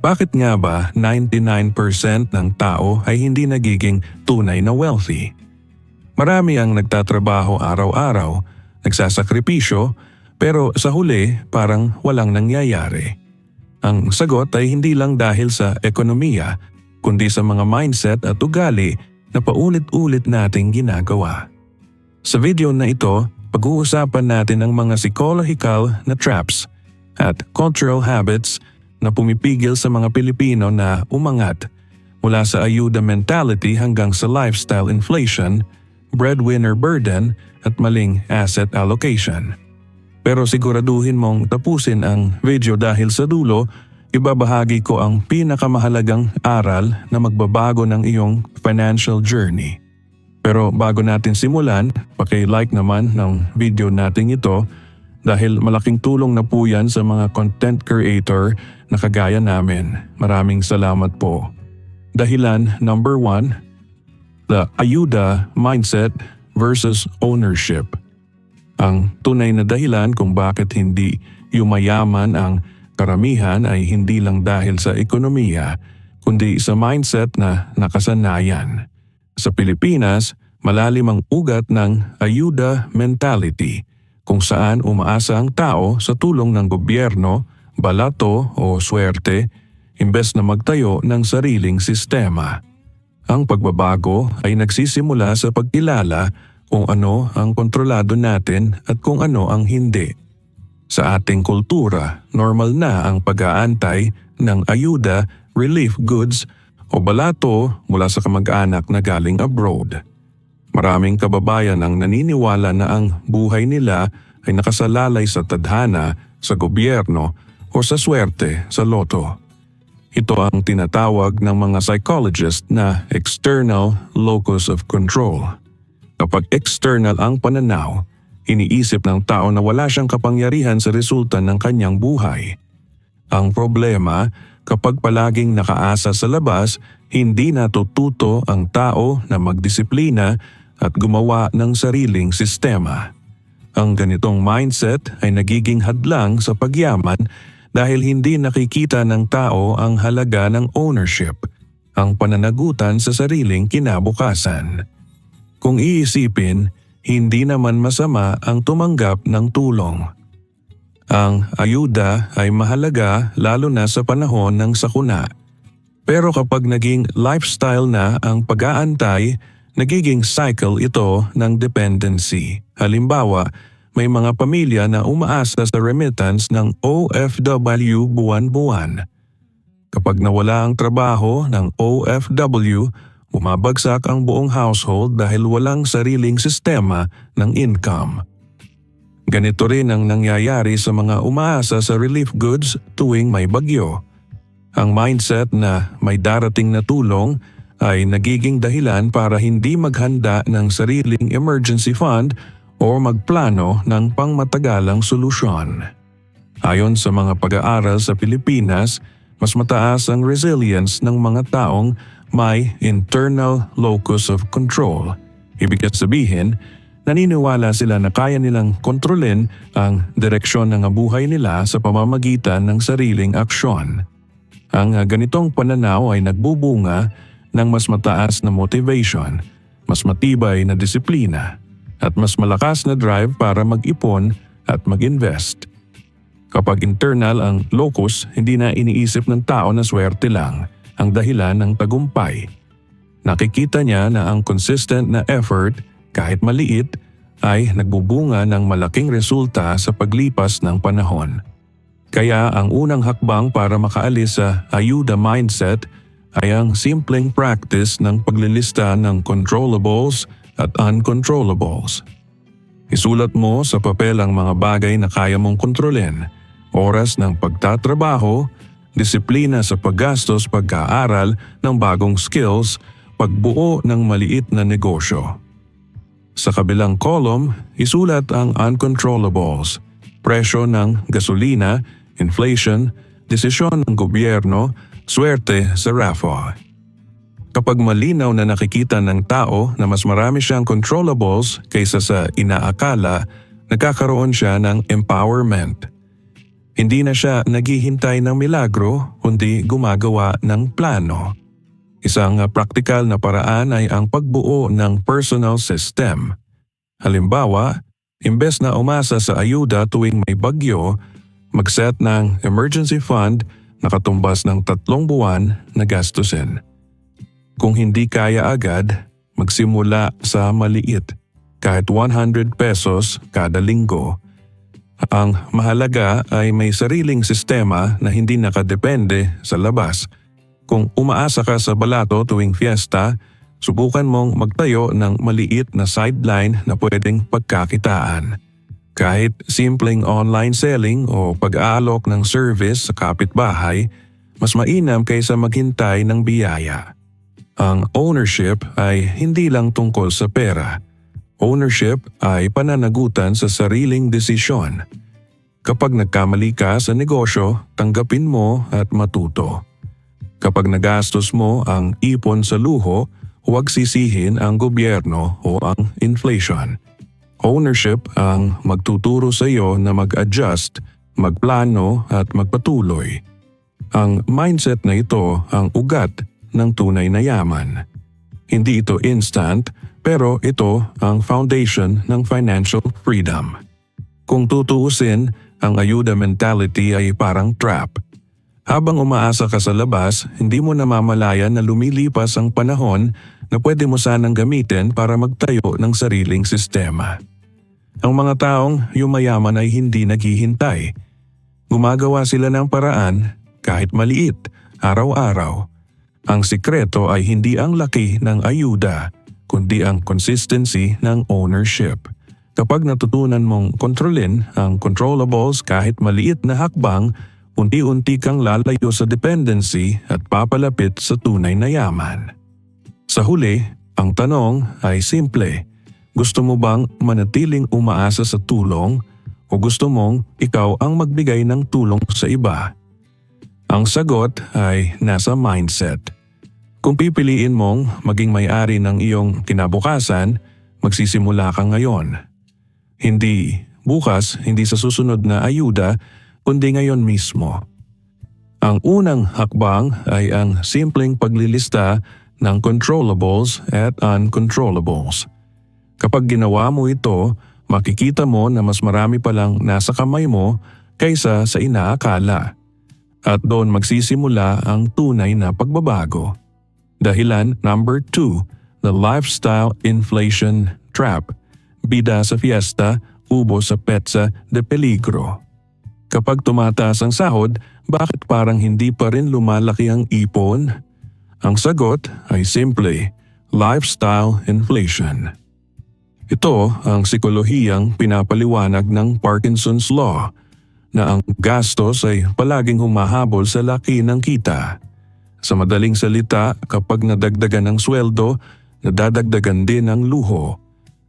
Bakit nga ba 99% ng tao ay hindi nagiging tunay na wealthy? Marami ang nagtatrabaho araw-araw, nagsasakripisyo, pero sa huli parang walang nangyayari. Ang sagot ay hindi lang dahil sa ekonomiya, kundi sa mga mindset at ugali na paulit-ulit nating ginagawa. Sa video na ito, pag-uusapan natin ang mga psychological na traps at cultural habits na pumipigil sa mga Pilipino na umangat mula sa ayuda mentality hanggang sa lifestyle inflation, breadwinner burden at maling asset allocation. Pero siguraduhin mong tapusin ang video dahil sa dulo, ibabahagi ko ang pinakamahalagang aral na magbabago ng iyong financial journey. Pero bago natin simulan, paki-like naman ng video natin ito dahil malaking tulong na po yan sa mga content creator na kagaya namin. Maraming salamat po. Dahilan number 1, the ayuda mindset versus ownership. Ang tunay na dahilan kung bakit hindi yumayaman ang karamihan ay hindi lang dahil sa ekonomiya, kundi sa mindset na nakasanayan. Sa Pilipinas, malalim ang ugat ng ayuda mentality, kung saan umaasa ang tao sa tulong ng gobyerno, balato o swerte, imbes na magtayo ng sariling sistema. Ang pagbabago ay nagsisimula sa pagkilala kung ano ang kontrolado natin at kung ano ang hindi. Sa ating kultura, normal na ang pag-aantay ng ayuda, relief goods o balato mula sa kamag-anak na galing abroad. Maraming kababayan ang naniniwala na ang buhay nila ay nakasalalay sa tadhana, sa gobyerno o sa swerte sa loto. Ito ang tinatawag ng mga psychologist na external locus of control. Kapag external ang pananaw, iniisip ng tao na wala siyang kapangyarihan sa resulta ng kanyang buhay. Ang problema, kapag palaging nakaasa sa labas, hindi natututo ang tao na magdisiplina at gumawa ng sariling sistema. Ang ganitong mindset ay nagiging hadlang sa pagyaman dahil hindi nakikita ng tao ang halaga ng ownership, ang pananagutan sa sariling kinabukasan. Kung iisipin, hindi naman masama ang tumanggap ng tulong. Ang ayuda ay mahalaga lalo na sa panahon ng sakuna. Pero kapag naging lifestyle na ang pag-aantay, nagiging cycle ito ng dependency. Halimbawa, may mga pamilya na umaasa sa remittance ng OFW buwan-buwan. Kapag nawala ang trabaho ng OFW, bumabagsak ang buong household dahil walang sariling sistema ng income. Ganito rin ang nangyayari sa mga umaasa sa relief goods tuwing may bagyo. Ang mindset na may darating na tulong ay nagiging dahilan para hindi maghanda ng sariling emergency fund o magplano ng pangmatagalang solusyon. Ayon sa mga pag-aaral sa Pilipinas, mas mataas ang resilience ng mga taong may internal locus of control. Ibig sabihin, naniniwala sila na kaya nilang kontrolin ang direksyon ng buhay nila sa pamamagitan ng sariling aksyon. Ang ganitong pananaw ay nagbubunga ng mas mataas na motivation, mas matibay na disiplina, at mas malakas na drive para mag-ipon at mag-invest. Kapag internal ang locus, hindi na iniisip ng tao na swerte lang ang dahilan ng tagumpay. Nakikita niya na ang consistent na effort, kahit maliit, ay nagbubunga ng malaking resulta sa paglipas ng panahon. Kaya ang unang hakbang para makaalis sa ayuda mindset ay ang simpleng practice ng paglilista ng controllables at uncontrollables. Isulat mo sa papel ang mga bagay na kaya mong kontrolin, oras ng pagtatrabaho, disiplina sa paggastos, pag-aaral ng bagong skills, pagbuo ng maliit na negosyo. Sa kabilang column, isulat ang uncontrollables, presyo ng gasolina, inflation, desisyon ng gobyerno, swerte sa raffle. Kapag malinaw na nakikita ng tao na mas marami siyang controllables kaysa sa inaakala, nagkakaroon siya ng empowerment. Hindi na siya naghihintay ng milagro kundi gumagawa ng plano. Isang praktikal na paraan ay ang pagbuo ng personal system. Halimbawa, imbes na umasa sa ayuda tuwing may bagyo, mag-set ng emergency fund na katumbas ng 3 buwan na gastusin. Kung hindi kaya agad, magsimula sa maliit, kahit 100 pesos kada linggo. Ang mahalaga ay may sariling sistema na hindi nakadepende sa labas. Kung umaasa ka sa balato tuwing fiesta, subukan mong magtayo ng maliit na sideline na pwedeng pagkakitaan. Kahit simpleng online selling o pag-aalok ng service sa kapitbahay, mas mainam kaysa maghintay ng biyaya. Ang ownership ay hindi lang tungkol sa pera. Ownership ay pananagutan sa sariling desisyon. Kapag nagkamali ka sa negosyo, tanggapin mo at matuto. Kapag nagastos mo ang ipon sa luho, huwag sisihin ang gobyerno o ang inflation. Ownership ang magtuturo sa iyo na mag-adjust, magplano at magpatuloy. Ang mindset na ito ang ugat ng tunay na yaman. Hindi ito instant, pero ito ang foundation ng financial freedom. Kung tutuusin, ang ayuda mentality ay parang trap. Habang umaasa ka sa labas, hindi mo namamalayan na lumilipas ang panahon na pwede mo sanang gamitin para magtayo ng sariling sistema. Ang mga taong yumayaman ay hindi naghihintay. Gumagawa sila ng paraan kahit maliit, araw-araw. Ang sikreto ay hindi ang laki ng ayuda, kundi ang consistency ng ownership. Kapag natutunan mong kontrolin ang controllables kahit maliit na hakbang, unti-unti kang lalayo sa dependency at papalapit sa tunay na yaman. Sa huli, ang tanong ay simple. Gusto mo bang manatiling umaasa sa tulong o gusto mong ikaw ang magbigay ng tulong sa iba? Ang sagot ay nasa mindset. Kung pipiliin mong maging may-ari ng iyong kinabukasan, magsisimula ka ngayon. Hindi bukas, hindi sa susunod na ayuda, kundi ngayon mismo. Ang unang hakbang ay ang simpleng paglilista ng controllables at uncontrollables. Kapag ginawa mo ito, makikita mo na mas marami palang nasa kamay mo kaysa sa inaakala. At doon magsisimula ang tunay na pagbabago. Dahilan number 2, the lifestyle inflation trap. Bida sa fiesta, ubo sa petsa de peligro. Kapag tumataas ang sahod, bakit parang hindi pa rin lumalaki ang ipon? Ang sagot ay simple, lifestyle inflation. Ito ang psikolohiyang pinapaliwanag ng Parkinson's Law na ang gastos ay palaging humahabol sa laki ng kita. Sa madaling salita, kapag nadagdagan ng sweldo, nadadagdagan din ang luho.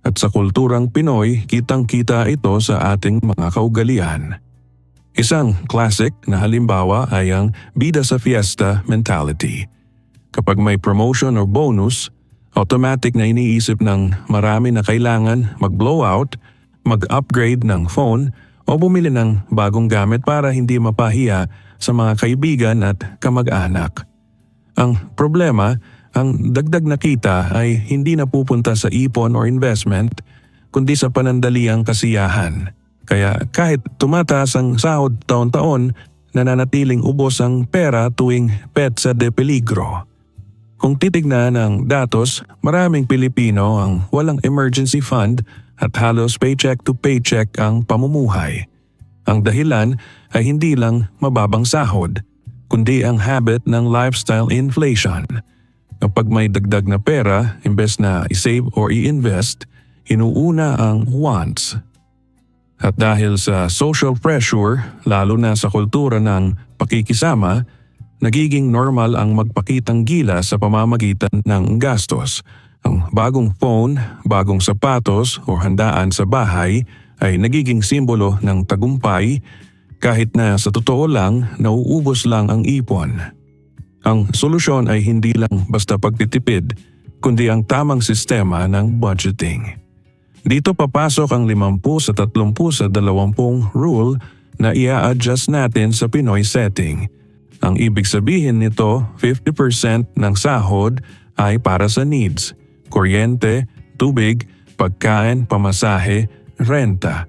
At sa kulturang Pinoy, kitang-kita ito sa ating mga kaugalian. Isang classic na halimbawa ay ang bida sa fiesta mentality. Kapag may promotion or bonus, automatic na iniisip ng marami na kailangan mag-blowout, mag-upgrade ng phone o bumili ng bagong gamit para hindi mapahiya sa mga kaibigan at kamag-anak. Ang problema, ang dagdag na kita ay hindi napupunta sa ipon or investment, kundi sa panandaliang kasiyahan. Kaya kahit tumataas ang sahod taon-taon, nananatiling ubos ang pera tuwing petsa de peligro. Kung titignan ang datos, maraming Pilipino ang walang emergency fund at halos paycheck to paycheck ang pamumuhay. Ang dahilan ay hindi lang mababang sahod, kundi ang habit ng lifestyle inflation. Kapag may dagdag na pera, imbes na i-save or i-invest, inuuna ang wants. At dahil sa social pressure, lalo na sa kultura ng pakikisama, nagiging normal ang magpakitang gila sa pamamagitan ng gastos. Ang bagong phone, bagong sapatos o handaan sa bahay ay nagiging simbolo ng tagumpay kahit na sa totoo lang nauubos lang ang ipon. Ang solusyon ay hindi lang basta pagtitipid, kundi ang tamang sistema ng budgeting. Dito papasok ang 50 sa 30 sa 20 rule na ia-adjust natin sa Pinoy setting. Ang ibig sabihin nito, 50% ng sahod ay para sa needs, kuryente, tubig, pagkain, pamasahe, renta.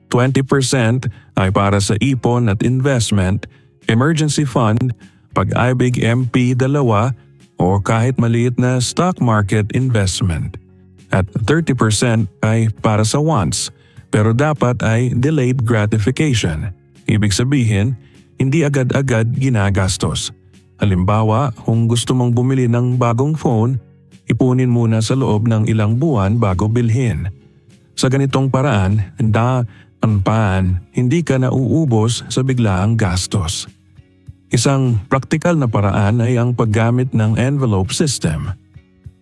20% ay para sa ipon at investment, emergency fund, pag-ibig MP2 o kahit maliit na stock market investment. At 30% ay para sa wants, pero dapat ay delayed gratification. Ibig sabihin, hindi agad-agad ginagastos. Halimbawa, kung gusto mong bumili ng bagong phone, ipunin muna sa loob ng ilang buwan bago bilhin. Sa ganitong paraan, hindi ka nauubos sa biglaang gastos. Isang praktikal na paraan ay ang paggamit ng envelope system.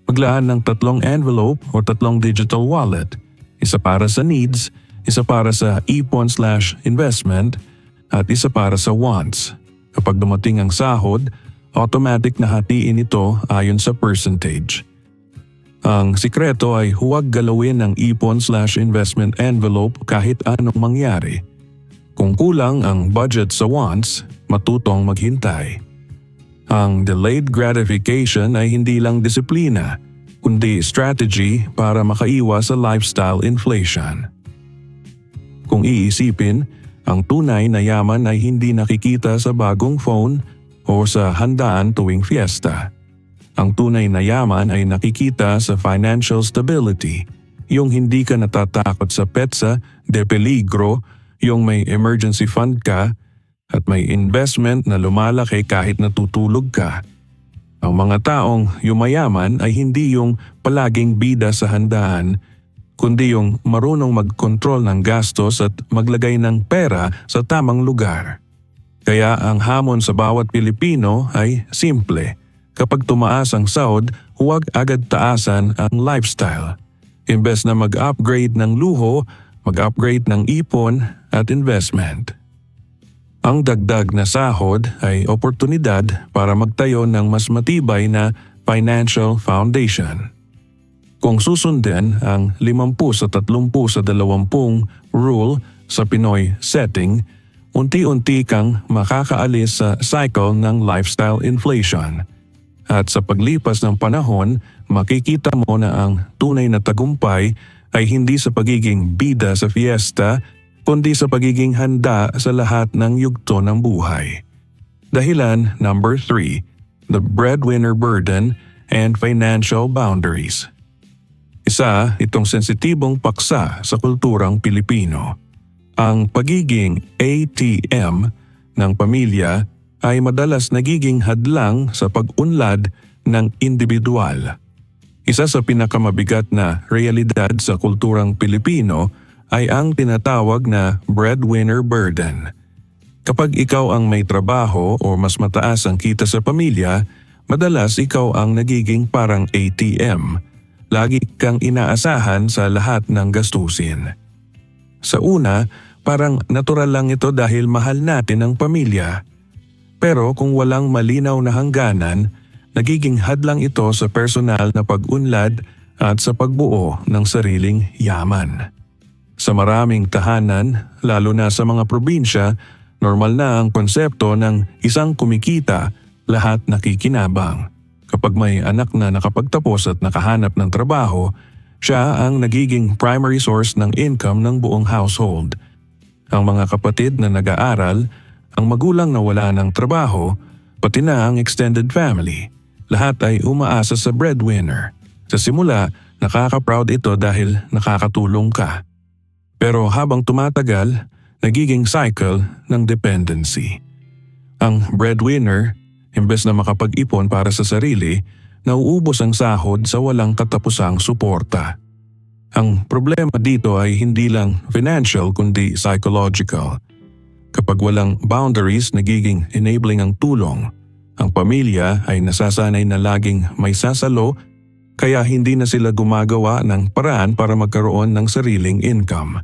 Maglaan ng 3 envelope o 3 digital wallet, isa para sa needs, isa para sa ipon/investment, at isa para sa wants. Kapag dumating ang sahod, automatic na hatiin ito ayon sa percentage. Ang sikreto ay huwag galawin ang ipon/investment envelope kahit anong mangyari. Kung kulang ang budget sa wants, matutong maghintay. Ang delayed gratification ay hindi lang disiplina, kundi strategy para makaiwas sa lifestyle inflation. Kung iisipin, ang tunay na yaman ay hindi nakikita sa bagong phone o sa handaan tuwing fiesta. Ang tunay na yaman ay nakikita sa financial stability, yung hindi ka natatakot sa petsa de peligro, yung may emergency fund ka, at may investment na lumalaki kahit natutulog ka. Ang mga taong yumayaman ay hindi yung palaging bida sa handaan, kundi yung marunong mag-control ng gastos at maglagay ng pera sa tamang lugar. Kaya ang hamon sa bawat Pilipino ay simple. Kapag tumaas ang sahod, huwag agad taasan ang lifestyle. Imbes na mag-upgrade ng luho, mag-upgrade ng ipon at investment. Ang dagdag na sahod ay oportunidad para magtayo ng mas matibay na financial foundation. Kung susundin ang 50-30-20 rule sa Pinoy setting, unti-unti kang makakaalis sa cycle ng lifestyle inflation. At sa paglipas ng panahon, makikita mo na ang tunay na tagumpay ay hindi sa pagiging bida sa fiesta, kundi sa pagiging handa sa lahat ng yugto ng buhay. Dahilan number 3, the breadwinner burden and financial boundaries. Isa itong sensitibong paksa sa kulturang Pilipino. Ang pagiging ATM ng pamilya ay madalas nagiging hadlang sa pag-unlad ng individual. Isa sa pinakamabigat na realidad sa kulturang Pilipino ay ang tinatawag na breadwinner burden. Kapag ikaw ang may trabaho o mas mataas ang kita sa pamilya, madalas ikaw ang nagiging parang ATM. Lagi kang inaasahan sa lahat ng gastusin. Sa una, parang natural lang ito dahil mahal natin ang pamilya. Pero kung walang malinaw na hangganan, nagiging hadlang ito sa personal na pag-unlad at sa pagbuo ng sariling yaman. Sa maraming tahanan, lalo na sa mga probinsya, normal na ang konsepto ng isang kumikita, lahat nakikinabang. Kapag may anak na nakapagtapos at nakahanap ng trabaho, siya ang nagiging primary source ng income ng buong household. Ang mga kapatid na nag-aaral, ang magulang na wala ng trabaho, pati na ang extended family, lahat ay umaasa sa breadwinner. Sa simula, nakaka-proud ito dahil nakakatulong ka. Pero habang tumatagal, nagiging cycle ng dependency. Ang breadwinner, imbes na makapag-ipon para sa sarili, nauubos ang sahod sa walang katapusang suporta. Ang problema dito ay hindi lang financial kundi psychological. Kapag walang boundaries, nagiging enabling ang tulong. Ang pamilya ay nasasanay na laging may sasalo, kaya hindi na sila gumagawa ng paraan para magkaroon ng sariling income.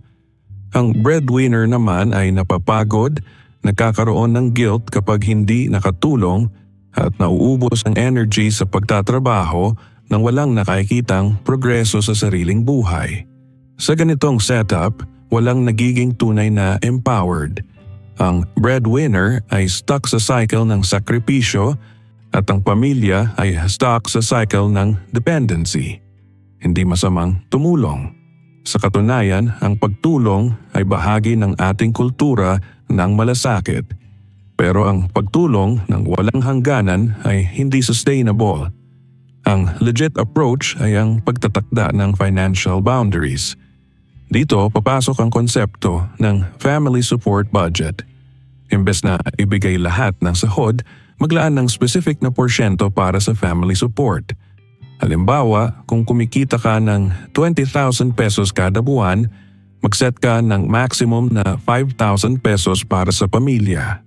Ang breadwinner naman ay napapagod, nagkakaroon ng guilt kapag hindi nakatulong at nauubos ang energy sa pagtatrabaho nang walang nakikitang progreso sa sariling buhay. Sa ganitong setup, walang nagiging tunay na empowered. Ang breadwinner ay stuck sa cycle ng sakripisyo at ang pamilya ay stuck sa cycle ng dependency. Hindi masamang tumulong. Sa katunayan, ang pagtulong ay bahagi ng ating kultura ng malasakit. Pero ang pagtulong ng walang hangganan ay hindi sustainable. Ang legit approach ay ang pagtatakda ng financial boundaries. Dito papasok ang konsepto ng family support budget. Imbes na ibigay lahat ng sahod, maglaan ng specific na porsyento para sa family support. Halimbawa, kung kumikita ka ng 20,000 pesos kada buwan, mag-set ka ng maximum na 5,000 pesos para sa pamilya.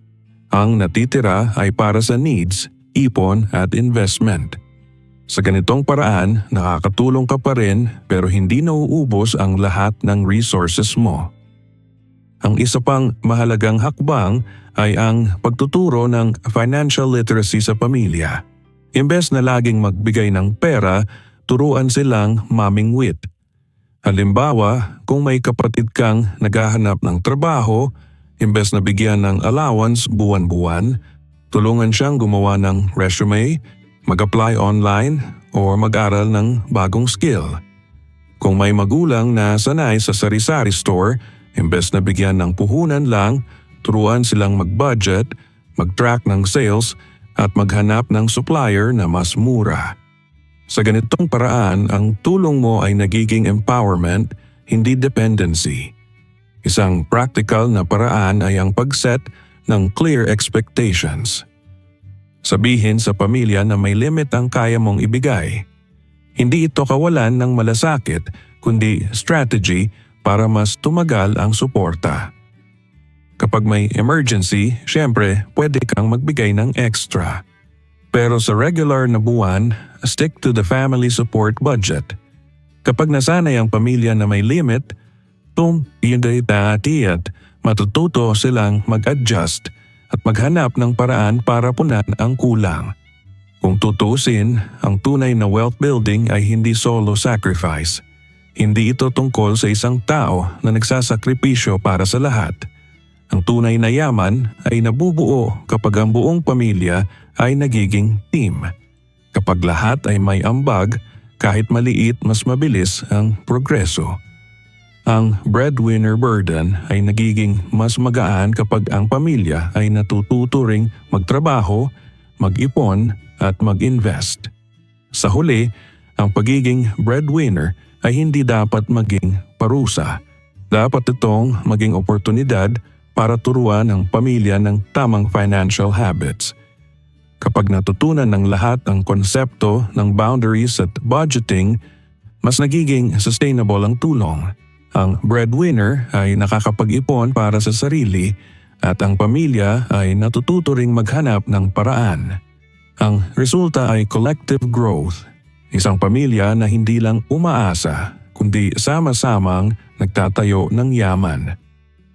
Ang natitira ay para sa needs, ipon at investment. Sa ganitong paraan, nakakatulong ka pa rin pero hindi nauubos ang lahat ng resources mo. Ang isa pang mahalagang hakbang ay ang pagtuturo ng financial literacy sa pamilya. Imbes na laging magbigay ng pera, turuan silang mamingwit. Halimbawa, kung may kapatid kang naghahanap ng trabaho, imbes na bigyan ng allowance buwan-buwan, tulungan siyang gumawa ng resume, mag-apply online o mag-aral ng bagong skill. Kung may magulang na sanay sa sari-sari store, imbes na bigyan ng puhunan lang, turuan silang mag-budget, mag-track ng sales at maghanap ng supplier na mas mura. Sa ganitong paraan, ang tulong mo ay nagiging empowerment, hindi dependency. Isang practical na paraan ay ang pag-set ng clear expectations. Sabihin sa pamilya na may limit ang kaya mong ibigay. Hindi ito kawalan ng malasakit, kundi strategy para mas tumagal ang suporta. Kapag may emergency, syempre pwede kang magbigay ng extra. Pero sa regular na buwan, stick to the family support budget. Kapag nasanay ang pamilya na may limit, dati at matututo silang mag-adjust at maghanap ng paraan para punan ang kulang. Kung tutusin, ang tunay na wealth building ay hindi solo sacrifice. Hindi ito tungkol sa isang tao na nagsasakripisyo para sa lahat. Ang tunay na yaman ay nabubuo kapag ang buong pamilya ay nagiging team. Kapag lahat ay may ambag, kahit maliit mas mabilis ang progreso. Ang breadwinner burden ay nagiging mas magaan kapag ang pamilya ay natututo ring magtrabaho, mag-ipon at mag-invest. Sa huli, ang pagiging breadwinner ay hindi dapat maging parusa. Dapat itong maging oportunidad para turuan ang pamilya ng tamang financial habits. Kapag natutunan ng lahat ang konsepto ng boundaries at budgeting, mas nagiging sustainable ang tulong. Ang breadwinner ay nakakapag-ipon para sa sarili at ang pamilya ay natututo ring maghanap ng paraan. Ang resulta ay collective growth. Isang pamilya na hindi lang umaasa kundi sama-samang nagtatayo ng yaman.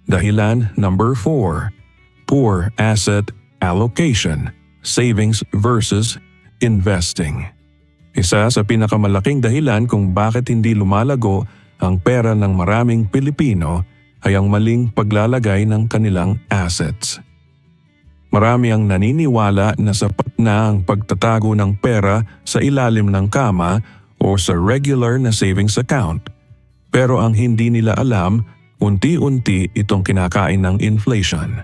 Dahilan number 4, poor asset allocation, savings versus investing. Isa sa pinakamalaking dahilan kung bakit hindi lumalago ang pera ng maraming Pilipino ay ang maling paglalagay ng kanilang assets. Marami ang naniniwala na sapat na ang pagtatago ng pera sa ilalim ng kama o sa regular na savings account. Pero ang hindi nila alam, unti-unti itong kinakain ng inflation.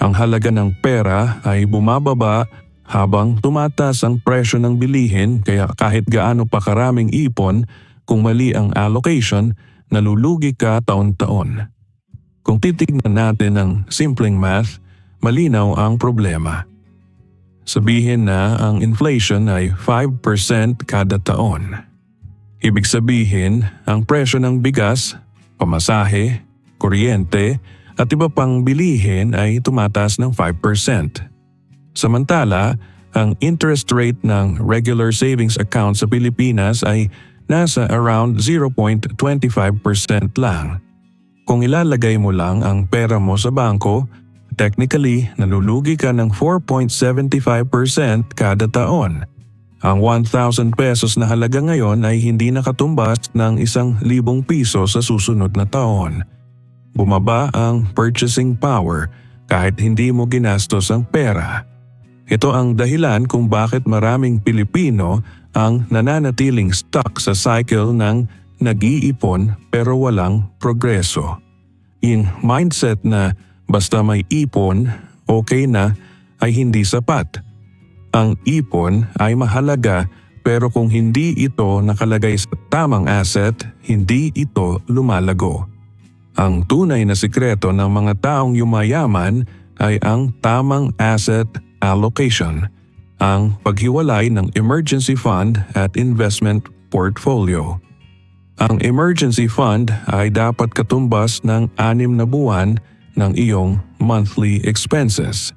Ang halaga ng pera ay bumababa habang tumataas ang presyo ng bilihin kaya kahit gaano pa karaming ipon, kung mali ang allocation, nalulugi ka taon-taon. Kung titignan natin ang simpleng math, malinaw ang problema. Sabihin na ang inflation ay 5% kada taon. Ibig sabihin, ang presyo ng bigas, pamasahe, kuryente at iba pang bilihin ay tumataas ng 5%. Samantala, ang interest rate ng regular savings account sa Pilipinas ay nasa around 0.25% lang. Kung ilalagay mo lang ang pera mo sa bangko, technically nalulugi ka ng 4.75% kada taon. Ang 1,000 pesos na halaga ngayon ay hindi nakatumbas ng 1,000 piso sa susunod na taon. Bumaba ang purchasing power kahit hindi mo ginastos ang pera. Ito ang dahilan kung bakit maraming Pilipino ang nananatiling stuck sa cycle ng nag-iipon pero walang progreso. Yung mindset na basta may ipon, okay na, ay hindi sapat. Ang ipon ay mahalaga pero kung hindi ito nakalagay sa tamang asset, hindi ito lumalago. Ang tunay na sikreto ng mga taong yumayaman ay ang tamang asset allocation, ang paghiwalay ng emergency fund at investment portfolio. Ang emergency fund ay dapat katumbas ng 6 na buwan ng iyong monthly expenses.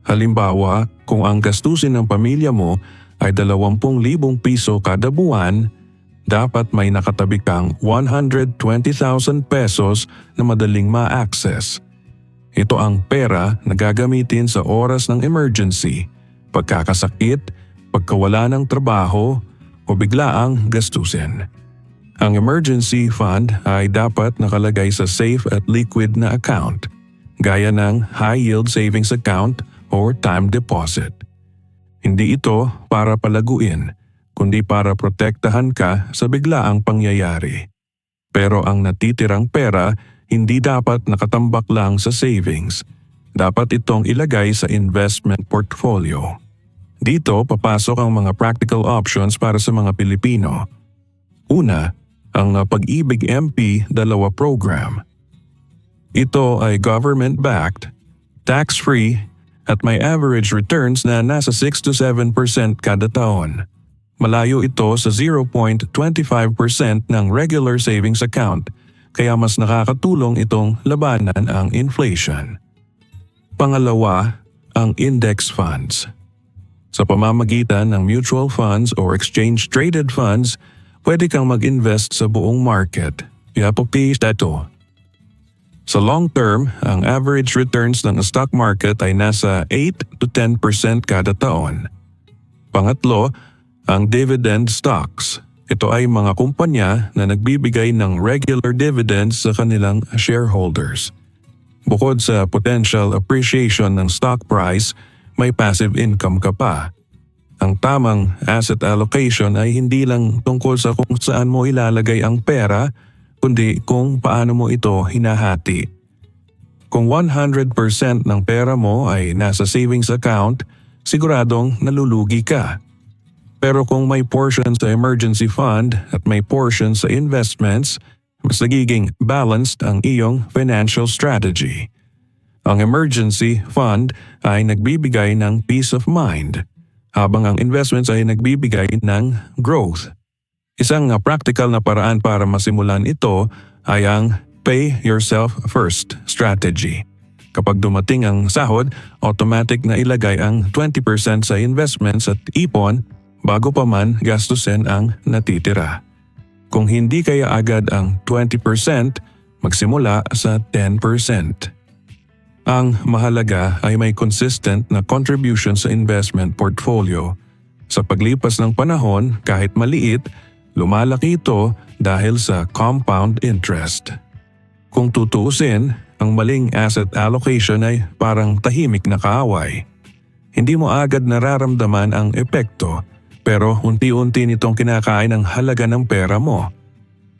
Halimbawa, kung ang gastusin ng pamilya mo ay 20,000 piso kada buwan, dapat may nakatabi kang 120,000 pesos na madaling ma-access. Ito ang pera na gagamitin sa oras ng emergency, pagkakasakit, pagkawala ng trabaho o biglaang gastusin. Ang emergency fund ay dapat nakalagay sa safe at liquid na account, gaya ng high-yield savings account or time deposit. Hindi ito para palaguin, kundi para protektahan ka sa biglaang pangyayari. Pero ang natitirang pera hindi dapat nakatambak lang sa savings. Dapat itong ilagay sa investment portfolio. Dito papasok ang mga practical options para sa mga Pilipino. Una, ang Pag-ibig MP 2 program. Ito ay government-backed, tax-free at may average returns na nasa 6 to 7% kada taon. Malayo ito sa 0.25% ng regular savings account, kaya mas nakakatulong itong labanan ang inflation. Pangalawa, ang index funds. Sa pamamagitan ng mutual funds or exchange-traded funds, pwede kang mag-invest sa buong market. Yapokti ito. Sa long term, ang average returns ng stock market ay nasa 8 to 10% kada taon. Pangatlo, ang dividend stocks. Ito ay mga kumpanya na nagbibigay ng regular dividends sa kanilang shareholders. Bukod sa potential appreciation ng stock price, may passive income ka pa. Ang tamang asset allocation ay hindi lang tungkol sa kung saan mo ilalagay ang pera, kundi kung paano mo ito hinahati. Kung 100% ng pera mo ay nasa savings account, siguradong nalulugi ka. Pero kung may portion sa emergency fund at may portion sa investments, mas nagiging balanced ang iyong financial strategy. Ang emergency fund ay nagbibigay ng peace of mind, habang ang investments ay nagbibigay ng growth. Isang practical na paraan para masimulan ito ay ang pay yourself first strategy. Kapag dumating ang sahod, automatic na ilagay ang 20% sa investments at ipon bago pa man gastusin ang natitira. Kung hindi kaya agad ang 20%, magsimula sa 10%. Ang mahalaga ay may consistent na contribution sa investment portfolio. Sa paglipas ng panahon, kahit maliit, lumalaki ito dahil sa compound interest. Kung tutuusin, ang maling asset allocation ay parang tahimik na kaaway. Hindi mo agad nararamdaman ang epekto, pero unti-unti nitong kinakain ang halaga ng pera mo.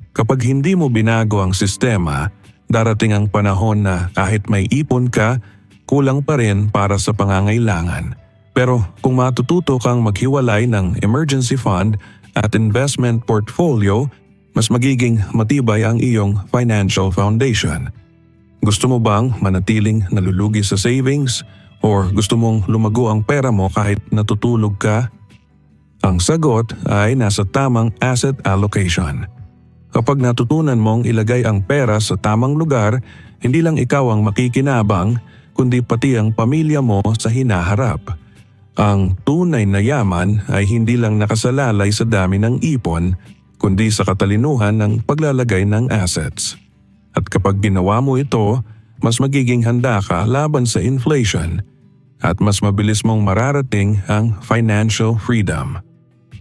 Kapag hindi mo binago ang sistema, darating ang panahon na kahit may ipon ka, kulang pa rin para sa pangangailangan. Pero kung matututo kang maghiwalay ng emergency fund at investment portfolio, mas magiging matibay ang iyong financial foundation. Gusto mo bang manatiling nalulugi sa savings or gusto mong lumago ang pera mo kahit natutulog ka? Ang sagot ay nasa tamang asset allocation. Kapag natutunan mong ilagay ang pera sa tamang lugar, hindi lang ikaw ang makikinabang, kundi pati ang pamilya mo sa hinaharap. Ang tunay na yaman ay hindi lang nakasalalay sa dami ng ipon, kundi sa katalinuhan ng paglalagay ng assets. At kapag ginawa mo ito, mas magiging handa ka laban sa inflation at mas mabilis mong mararating ang financial freedom.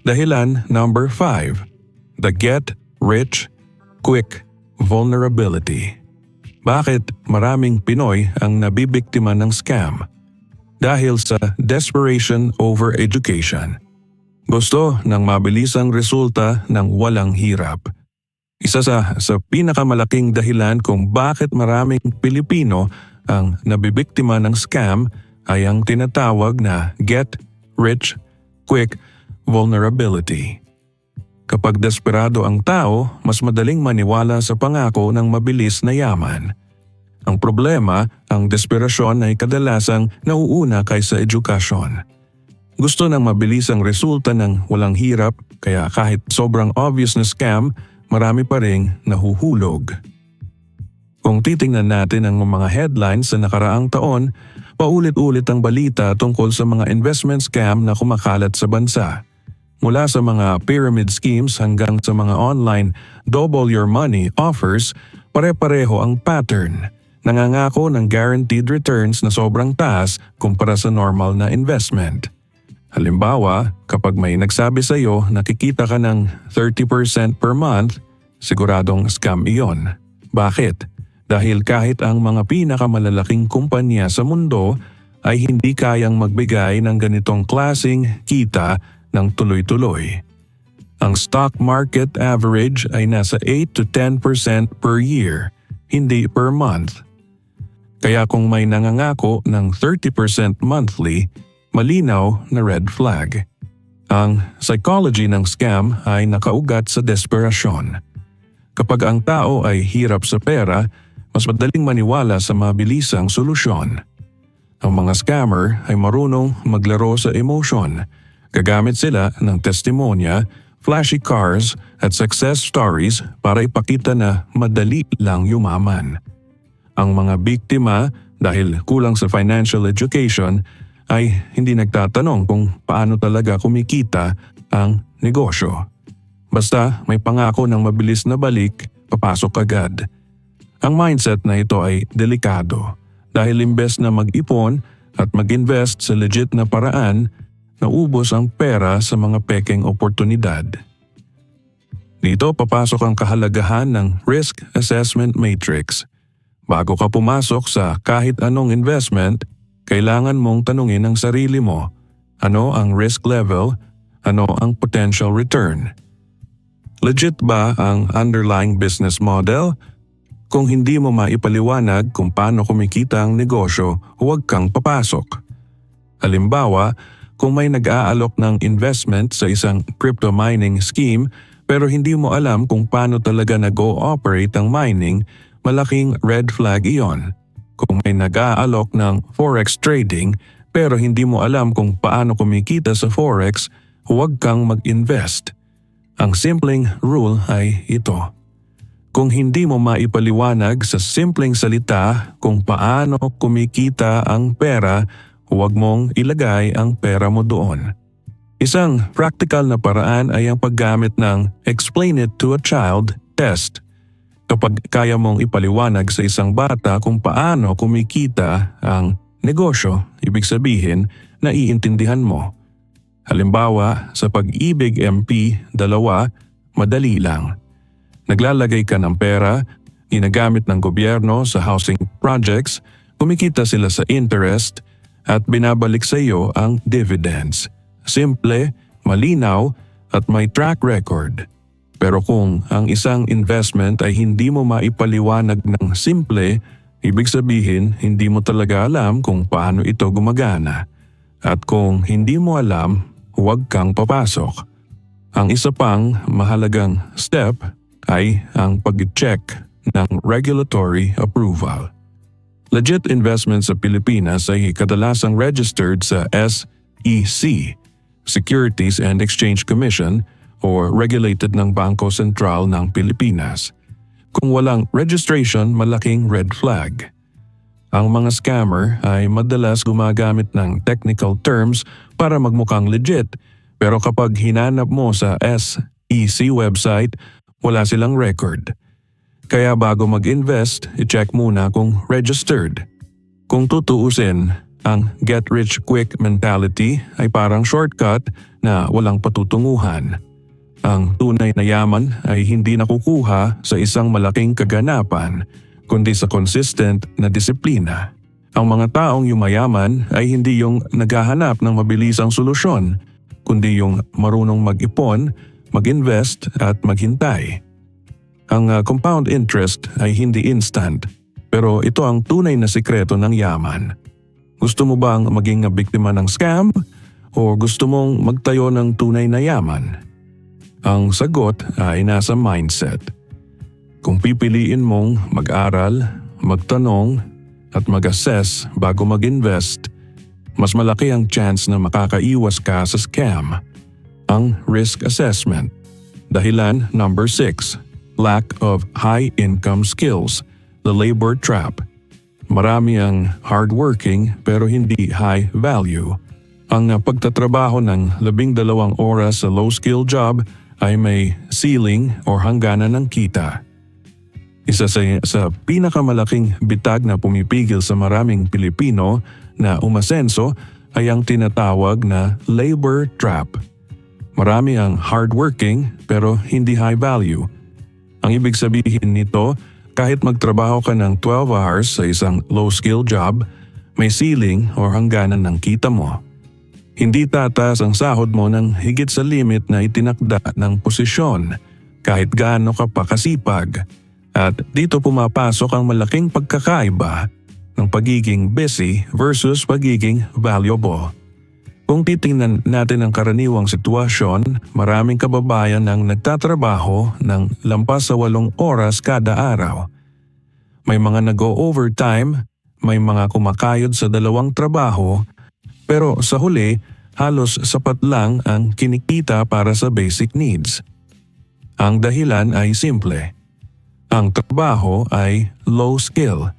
Dahilan number 5, the get rich quick vulnerability. Bakit maraming Pinoy ang nabibiktima ng scam? Dahil sa desperation over education. Gusto ng mabilisang resulta ng walang hirap. Isa sa pinakamalaking dahilan kung bakit maraming Pilipino ang nabibiktima ng scam ay ang tinatawag na get rich quick vulnerability. Kapag desperado ang tao, mas madaling maniwala sa pangako ng mabilis na yaman. Ang problema, ang desperasyon ay kadalasang nauuna kaysa edukasyon. Gusto ng mabilisang resulta ng walang hirap, kaya kahit sobrang obvious na scam, marami pa ring nahuhulog. Kung titingnan natin ang mga headlines sa nakaraang taon, paulit-ulit ang balita tungkol sa mga investment scam na kumakalat sa bansa. Mula sa mga pyramid schemes hanggang sa mga online double your money offers, pare-pareho ang pattern. Nangangako ng guaranteed returns na sobrang taas kumpara sa normal na investment. Halimbawa, kapag may nagsabi sa iyo na kikita ka ng 30% per month, siguradong scam iyon. Bakit? Dahil kahit ang mga pinakamalalaking kumpanya sa mundo ay hindi kayang magbigay ng ganitong klaseng kita ng tuloy-tuloy. Ang stock market average ay nasa 8 to 10% per year, hindi per month. Kaya kung may nangangako ng 30% monthly, malinaw na red flag. Ang psychology ng scam ay nakaugat sa desperasyon. Kapag ang tao ay hirap sa pera, mas madaling maniwala sa mabilisang solusyon. Ang mga scammer ay marunong maglaro sa emotion. Gagamit sila ng testimonya, flashy cars at success stories para ipakita na madali lang yumaman. Ang mga biktima, dahil kulang sa financial education, ay hindi nagtatanong kung paano talaga kumikita ang negosyo. Basta may pangako ng mabilis na balik, papasok agad. Ang mindset na ito ay delikado dahil imbes na mag-ipon at mag-invest sa legit na paraan, naubos ang pera sa mga pekeng oportunidad. Dito papasok ang kahalagahan ng risk assessment matrix. Bago ka pumasok sa kahit anong investment, kailangan mong tanungin ang sarili mo, ano ang risk level, ano ang potential return. Legit ba ang underlying business model? Kung hindi mo maipaliwanag kung paano kumikita ang negosyo, huwag kang papasok. Halimbawa, kung may nag-aalok ng investment sa isang crypto mining scheme pero hindi mo alam kung paano talaga nag-ooperate ang mining, malaking red flag iyon. Kung may nag-aalok ng forex trading pero hindi mo alam kung paano kumikita sa forex, huwag kang mag-invest. Ang simpleng rule ay ito. Kung hindi mo maipaliwanag sa simpleng salita kung paano kumikita ang pera, huwag mong ilagay ang pera mo doon. Isang practical na paraan ay ang paggamit ng explain it to a child test. Kapag kaya mong ipaliwanag sa isang bata kung paano kumikita ang negosyo, ibig sabihin na iintindihan mo. Halimbawa, sa Pag-ibig MP2, madali lang. Naglalagay ka ng pera, ginagamit ng gobyerno sa housing projects, kumikita sila sa interest, at binabalik sa iyo ang dividends. Simple, malinaw, at may track record. Pero kung ang isang investment ay hindi mo maipaliwanag ng simple, ibig sabihin hindi mo talaga alam kung paano ito gumagana. At kung hindi mo alam, huwag kang papasok. Ang isa pang mahalagang step ay ang pag-check ng regulatory approval. Legit investments sa Pilipinas ay kadalasang registered sa SEC, Securities and Exchange Commission, o regulated ng Bangko Sentral ng Pilipinas. Kung walang registration, malaking red flag. Ang mga scammer ay madalas gumagamit ng technical terms para magmukhang legit, pero kapag hinanap mo sa SEC website, wala silang record. Kaya bago mag-invest, i-check muna kung registered. Kung tutuusin, ang get-rich-quick mentality ay parang shortcut na walang patutunguhan. Ang tunay na yaman ay hindi nakukuha sa isang malaking kaganapan, kundi sa consistent na disiplina. Ang mga taong yumayaman ay hindi yung naghahanap ng mabilisang solusyon, kundi yung marunong mag-ipon, mag-invest at maghintay. Ang compound interest ay hindi instant, pero ito ang tunay na sikreto ng yaman. Gusto mo bang maging biktima ng scam o gusto mong magtayo ng tunay na yaman? Ang sagot ay nasa mindset. Kung pipiliin mong mag-aral, magtanong at mag-assess bago mag-invest, mas malaki ang chance na makakaiwas ka sa scam. Ang risk assessment. Dahilan number 6, lack of high-income skills, the labor trap. Marami ang hardworking pero hindi high value. Ang pagtatrabaho ng 12 oras sa low-skill job ay may ceiling o hangganan ng kita. Isa sa pinakamalaking bitag na pumipigil sa maraming Pilipino na umasenso ay ang tinatawag na labor trap. Marami ang hardworking pero hindi high value. Ang ibig sabihin nito, kahit magtrabaho ka ng 12 hours sa isang low-skill job, may ceiling o hangganan ng kita mo. Hindi tataas ang sahod mo ng higit sa limit na itinakda ng posisyon kahit gaano ka pa kasipag. At dito pumapasok ang malaking pagkakaiba ng pagiging busy versus pagiging valuable. Kung titingnan natin ang karaniwang sitwasyon, maraming kababayan ang nagtatrabaho ng lampas sa 8 oras kada araw. May mga nag-o-overtime, may mga kumakayod sa 2 trabaho, pero sa huli, halos sapat lang ang kinikita para sa basic needs. Ang dahilan ay simple. Ang trabaho ay low skill.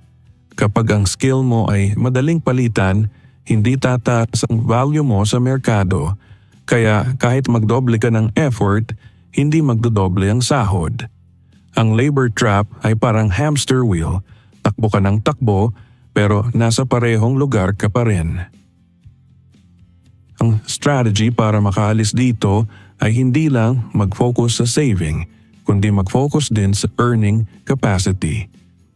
Kapag ang skill mo ay madaling palitan, hindi tataas ang value mo sa merkado. Kaya kahit magdoble ka ng effort, hindi magdodoble ang sahod. Ang labor trap ay parang hamster wheel. Takbo ka ng takbo pero nasa parehong lugar ka pa rin. Ang strategy para makaalis dito ay hindi lang mag-focus sa saving, kundi mag-focus din sa earning capacity.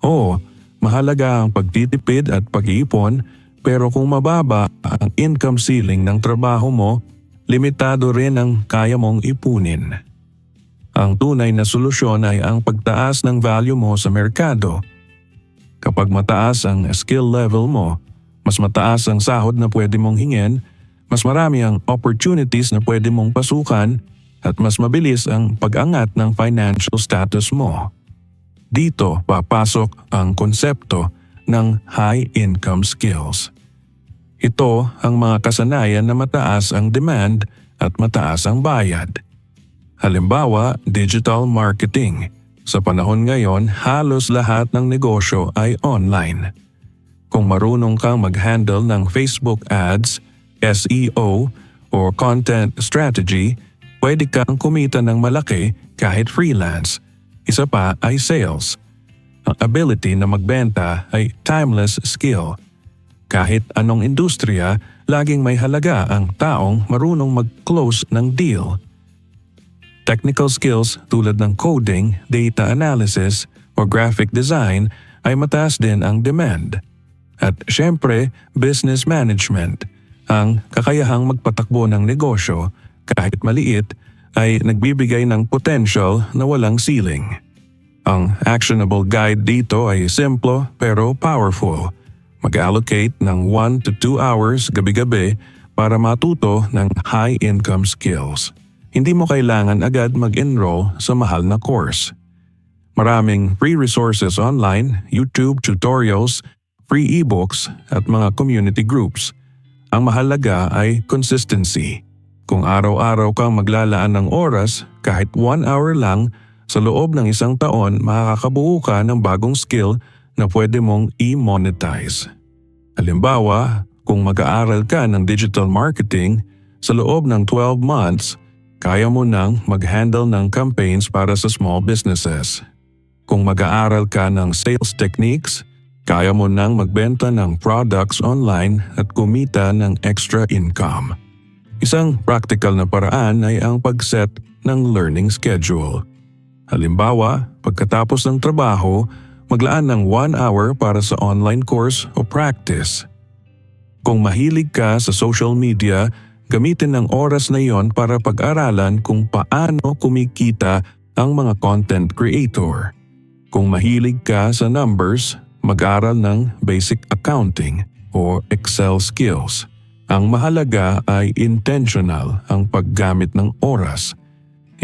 Oo, mahalaga ang pagtitipid at pag-iipon, pero kung mababa ang income ceiling ng trabaho mo, limitado rin ang kaya mong ipunin. Ang tunay na solusyon ay ang pagtaas ng value mo sa merkado. Kapag mataas ang skill level mo, mas mataas ang sahod na pwede mong hingin, mas marami ang opportunities na pwede mong pasukan, at mas mabilis ang pag-angat ng financial status mo. Dito papasok ang konsepto ng high-income skills. Ito ang mga kasanayan na mataas ang demand at mataas ang bayad. Halimbawa, digital marketing. Sa panahon ngayon, halos lahat ng negosyo ay online. Kung marunong kang mag-handle ng Facebook ads, SEO, o content strategy, pwede kang kumita ng malaki kahit freelance. Isa pa ay sales. Ang ability na magbenta ay timeless skill. Kahit anong industriya, laging may halaga ang taong marunong mag-close ng deal. Technical skills tulad ng coding, data analysis, o graphic design ay mataas din ang demand. At syempre, business management, ang kakayahang magpatakbo ng negosyo, kahit maliit, ay nagbibigay ng potential na walang ceiling. Ang actionable guide dito ay simple pero powerful. Mag-allocate ng 1 to 2 hours gabi-gabi para matuto ng high-income skills. Hindi mo kailangan agad mag-enroll sa mahal na course. Maraming free resources online, YouTube tutorials, free ebooks at mga community groups. Ang mahalaga ay consistency. Kung araw-araw kang maglalaan ng oras, kahit 1 hour lang, sa loob ng 1 taon makakabuo ka ng bagong skill na pwede mong i-monetize. Halimbawa, kung mag-aaral ka ng digital marketing, sa loob ng 12 months, kaya mo nang mag-handle ng campaigns para sa small businesses. Kung mag-aaral ka ng sales techniques, kaya mo nang magbenta ng products online at kumita ng extra income. Isang practical na paraan ay ang pag-set ng learning schedule. Halimbawa, pagkatapos ng trabaho, maglaan ng 1 hour para sa online course o practice. Kung mahilig ka sa social media, gamitin ang oras na iyon para pag-aralan kung paano kumikita ang mga content creator. Kung mahilig ka sa numbers, mag-aral ng basic accounting o Excel skills. Ang mahalaga ay intentional ang paggamit ng oras.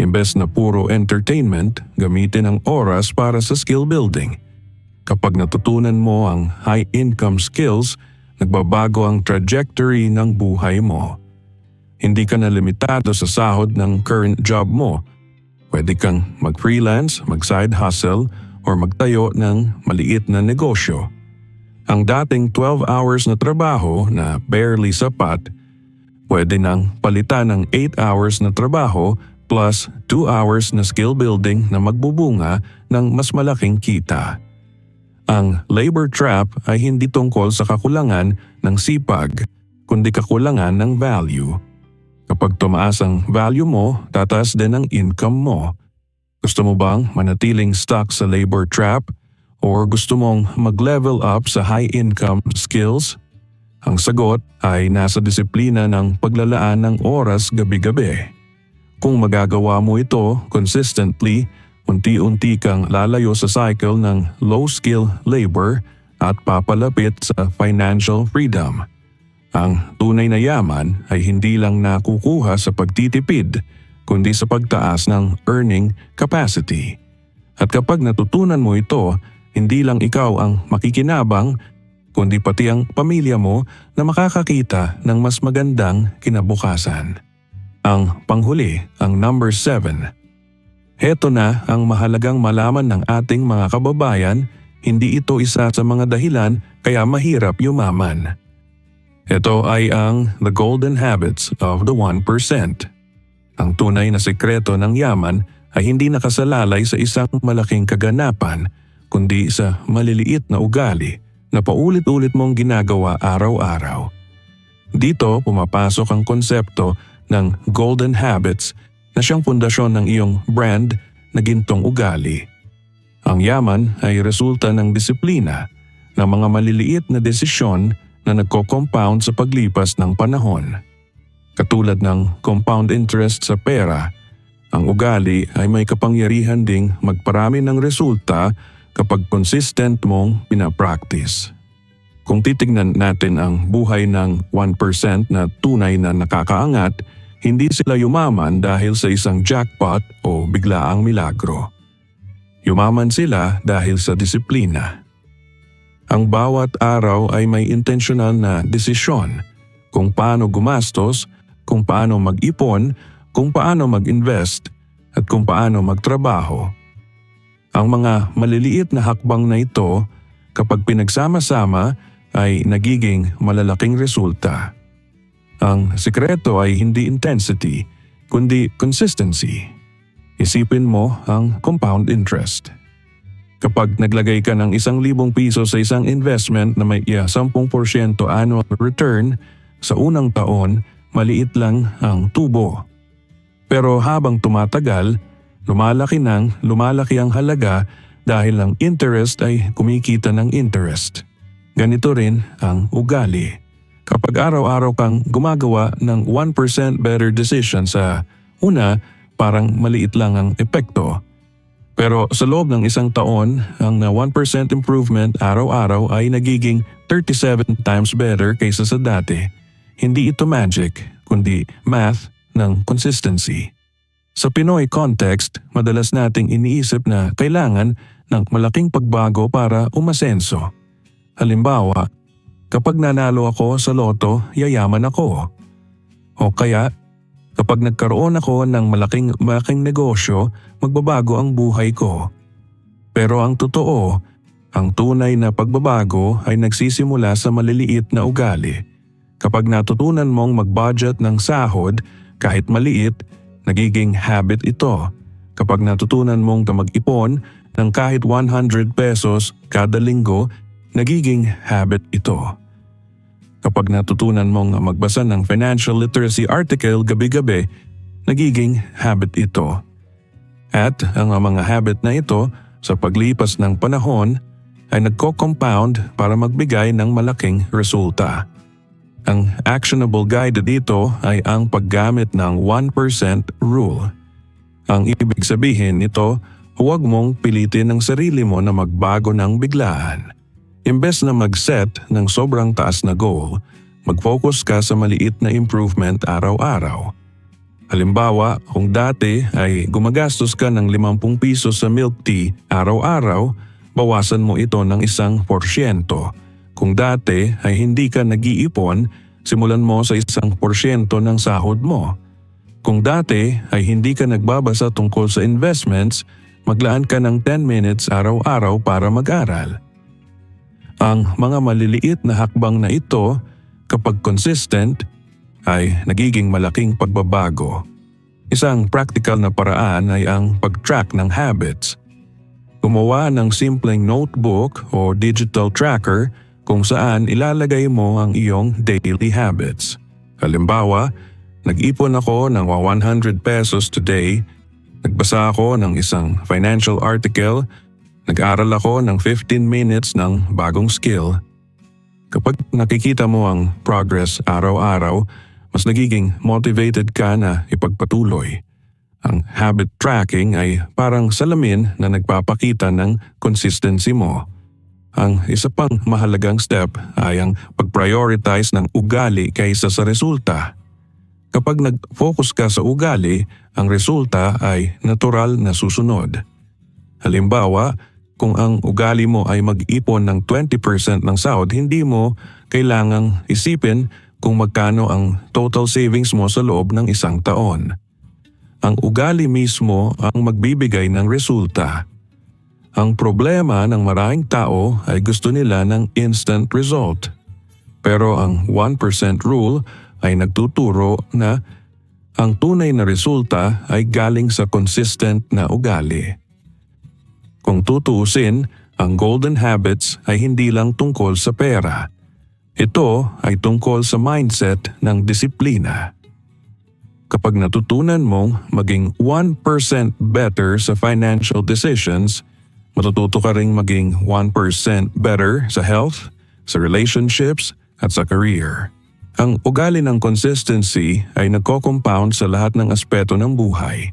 Imbes na puro entertainment, gamitin ang oras para sa skill building. Kapag natutunan mo ang high-income skills, nagbabago ang trajectory ng buhay mo. Hindi ka na limitado sa sahod ng current job mo. Pwede kang mag-freelance, mag-side hustle, or magtayo ng maliit na negosyo. Ang dating 12 hours na trabaho na barely sapat, pwede nang palitan ng 8 hours na trabaho plus 2 hours na skill building na magbubunga ng mas malaking kita. Ang labor trap ay hindi tungkol sa kakulangan ng sipag, kundi kakulangan ng value. Kapag tumaas ang value mo, tataas din ang income mo. Gusto mo bang manatiling stuck sa labor trap o gusto mong mag-level up sa high-income skills? Ang sagot ay nasa disiplina ng paglalaan ng oras gabi-gabi. Kung magagawa mo ito consistently, unti-unti kang lalayo sa cycle ng low-skill labor at papalapit sa financial freedom. Ang tunay na yaman ay hindi lang nakukuha sa pagtitipid, kundi sa pagtaas ng earning capacity. At kapag natutunan mo ito, hindi lang ikaw ang makikinabang, kundi pati ang pamilya mo na makakakita ng mas magandang kinabukasan. Ang panghuli, ang number 7. Heto na ang mahalagang malaman ng ating mga kababayan, hindi ito isa sa mga dahilan kaya mahirap yumaman. Ito ay ang The Golden Habits of the 1%. Ang tunay na sekreto ng yaman ay hindi nakasalalay sa isang malaking kaganapan, kundi sa maliliit na ugali na paulit-ulit mong ginagawa araw-araw. Dito pumapasok ang konsepto ng golden habits na siyang pundasyon ng iyong brand na gintong ugali. Ang yaman ay resulta ng disiplina, ng mga maliliit na desisyon na nagko-compound sa paglipas ng panahon. Katulad ng compound interest sa pera, ang ugali ay may kapangyarihan ding magparami ng resulta kapag consistent mong pinapractice. Kung titignan natin ang buhay ng 1% na tunay na nakakaangat, hindi sila yumaman dahil sa isang jackpot o biglaang milagro. Yumaman sila dahil sa disiplina. Ang bawat araw ay may intentional na desisyon kung paano gumastos, kung paano mag-ipon, kung paano mag-invest, at kung paano magtrabaho. Ang mga maliliit na hakbang na ito, kapag pinagsama-sama, ay nagiging malalaking resulta. Ang sikreto ay hindi intensity, kundi consistency. Isipin mo ang compound interest. Kapag naglagay ka ng 1,000 piso sa isang investment na may 10% annual return, sa unang taon, maliit lang ang tubo. Pero habang tumatagal, lumalaki ang halaga dahil ang interest ay kumikita ng interest. Ganito rin ang ugali. Kapag araw-araw kang gumagawa ng 1% better decision sa una, parang maliit lang ang epekto. Pero sa loob ng 1 taon, ang 1% improvement araw-araw ay nagiging 37 times better kaysa sa dati. Hindi ito magic, kundi math ng consistency. Sa Pinoy context, madalas nating iniisip na kailangan ng malaking pagbago para umasenso. Halimbawa, kapag nanalo ako sa loto, yayaman ako. O kaya, kapag nagkaroon ako ng malaking negosyo, magbabago ang buhay ko. Pero ang totoo, ang tunay na pagbabago ay nagsisimula sa maliliit na ugali. Kapag natutunan mong mag-budget ng sahod, kahit maliit, nagiging habit ito. Kapag natutunan mong mag-ipon ng kahit 100 pesos kada linggo, nagiging habit ito. Kapag natutunan mong magbasa ng financial literacy article gabi-gabi, nagiging habit ito. At ang mga habit na ito, sa paglipas ng panahon, ay nagko-compound para magbigay ng malaking resulta. Ang actionable guide dito ay ang paggamit ng 1% rule. Ang ibig sabihin nito, huwag mong pilitin ang sarili mo na magbago ng biglaan. Imbes na mag-set ng sobrang taas na goal, mag-focus ka sa maliit na improvement araw-araw. Halimbawa, kung dati ay gumagastos ka ng 50 piso sa milk tea araw-araw, bawasan mo ito ng 1%. Kung dati ay hindi ka nag-iipon, simulan mo sa 1% ng sahod mo. Kung dati ay hindi ka nagbabasa tungkol sa investments, maglaan ka ng 10 minutes araw-araw para mag-aral. Ang mga maliliit na hakbang na ito, kapag consistent, ay nagiging malaking pagbabago. Isang practical na paraan ay ang pag-track ng habits. Gumawa ng simpleng notebook o digital tracker kung saan ilalagay mo ang iyong daily habits. Halimbawa, nag-ipon ako ng 100 pesos today, nagbasa ako ng isang financial article, nag-aral ako ng 15 minutes ng bagong skill. Kapag nakikita mo ang progress araw-araw, mas nagiging motivated ka na ipagpatuloy. Ang habit tracking ay parang salamin na nagpapakita ng consistency mo. Ang isa pang mahalagang step ay ang pag-prioritize ng ugali kaysa sa resulta. Kapag nag-focus ka sa ugali, ang resulta ay natural na susunod. Halimbawa, kung ang ugali mo ay mag-ipon ng 20% ng sahod, hindi mo kailangang isipin kung magkano ang total savings mo sa loob ng 1 taon. Ang ugali mismo ang magbibigay ng resulta. Ang problema ng maraming tao ay gusto nila ng instant result. Pero ang 1% rule ay nagtuturo na ang tunay na resulta ay galing sa consistent na ugali. Kung tutuusin, ang golden habits ay hindi lang tungkol sa pera. Ito ay tungkol sa mindset ng disiplina. Kapag natutunan mong maging 1% better sa financial decisions, matututo ka ring maging 1% better sa health, sa relationships, at sa career. Ang ugali ng consistency ay nagko-compound sa lahat ng aspeto ng buhay.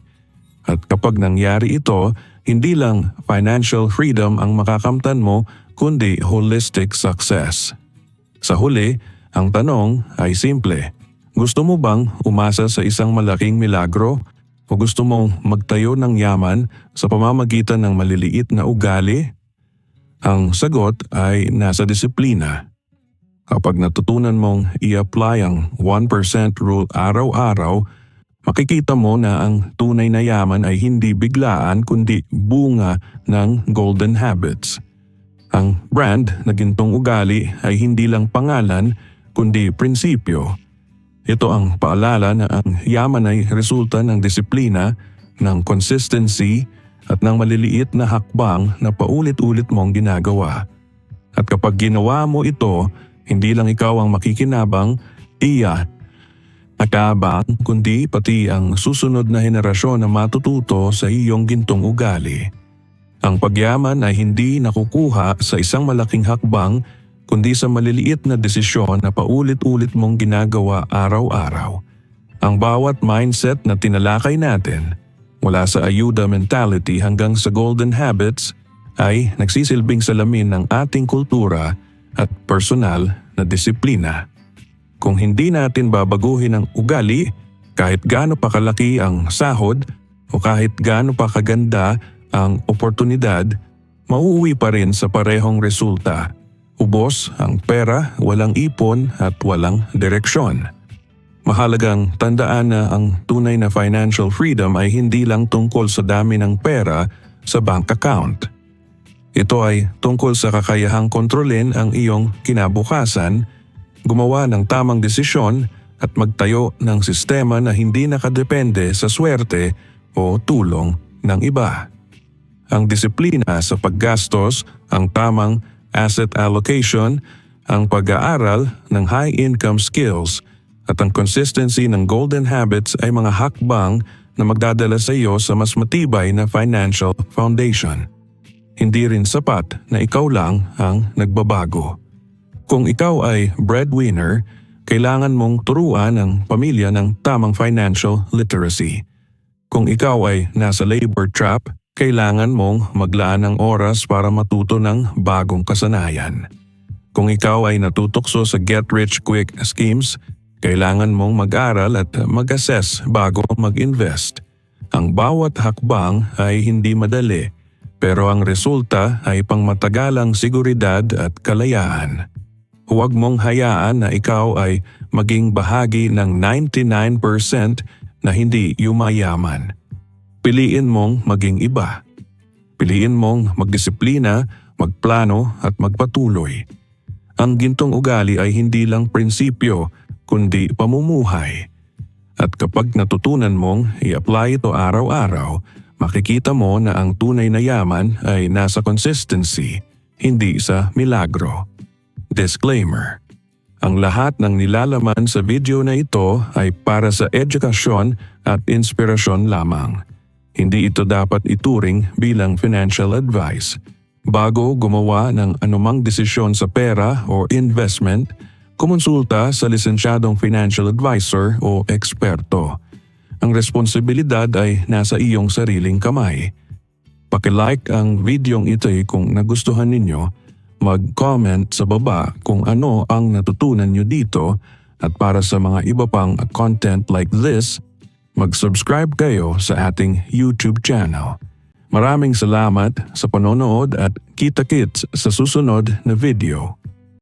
At kapag nangyari ito, hindi lang financial freedom ang makakamtan mo, kundi holistic success. Sa huli, ang tanong ay simple. Gusto mo bang umasa sa isang malaking milagro o gusto mong magtayo ng yaman sa pamamagitan ng maliliit na ugali? Ang sagot ay nasa disiplina. Kapag natutunan mong i-apply ang 1% rule araw-araw, makikita mo na ang tunay na yaman ay hindi biglaan kundi bunga ng golden habits. Ang brand na gintong ugali ay hindi lang pangalan kundi prinsipyo. Ito ang paalala na ang yaman ay resulta ng disiplina, ng consistency at ng maliliit na hakbang na paulit-ulit mong ginagawa. At kapag ginawa mo ito, hindi lang ikaw ang makikinabang, nakabang, kundi pati ang susunod na henerasyon na matututo sa iyong gintong ugali. Ang pagyaman ay hindi nakukuha sa isang malaking hakbang kundi sa maliliit na desisyon na paulit-ulit mong ginagawa araw-araw. Ang bawat mindset na tinalakay natin, mula sa ayuda mentality hanggang sa golden habits, ay nagsisilbing salamin ng ating kultura at personal na disiplina. Kung hindi natin babaguhin ang ugali, kahit gaano pa kalaki ang sahod o kahit gaano pa kaganda ang oportunidad, mauuwi pa rin sa parehong resulta. Ubos ang pera, walang ipon at walang direksyon. Mahalagang tandaan na ang tunay na financial freedom ay hindi lang tungkol sa dami ng pera sa bank account. Ito ay tungkol sa kakayahang kontrolin ang iyong kinabukasan, gumawa ng tamang desisyon at magtayo ng sistema na hindi nakadepende sa swerte o tulong ng iba. Ang disiplina sa paggastos, ang tamang asset allocation, ang pag-aaral ng high-income skills at ang consistency ng golden habits ay mga hakbang na magdadala sa iyo sa mas matibay na financial foundation. hindi rin sapat na ikaw lang ang nagbabago. Kung ikaw ay breadwinner, kailangan mong turuan ang pamilya ng tamang financial literacy. Kung ikaw ay nasa labor trap, kailangan mong maglaan ng oras para matuto ng bagong kasanayan. Kung ikaw ay natutokso sa get-rich-quick schemes, kailangan mong mag-aral at mag-assess bago mag-invest. Ang bawat hakbang ay hindi madali, pero ang resulta ay pangmatagalang seguridad at kalayaan. Huwag mong hayaan na ikaw ay maging bahagi ng 99% na hindi yumayaman. Piliin mong maging iba. Piliin mong magdisiplina, magplano at magpatuloy. Ang gintong ugali ay hindi lang prinsipyo, kundi pamumuhay. At kapag natutunan mong i-apply ito araw-araw, makikita mo na ang tunay na yaman ay nasa consistency, hindi sa milagro. Disclaimer: ang lahat ng nilalaman sa video na ito ay para sa edukasyon at inspirasyon lamang. Hindi ito dapat ituring bilang financial advice. Bago gumawa ng anumang desisyon sa pera o investment, kumonsulta sa lisensyadong financial advisor o eksperto. Ang responsibilidad ay nasa iyong sariling kamay. Paki-like ang videong ito kung nagustuhan ninyo, mag-comment sa baba kung ano ang natutunan nyo dito, at para sa mga iba pang content like this, mag-subscribe kayo sa ating YouTube channel. Maraming salamat sa panonood at kita-kits sa susunod na video.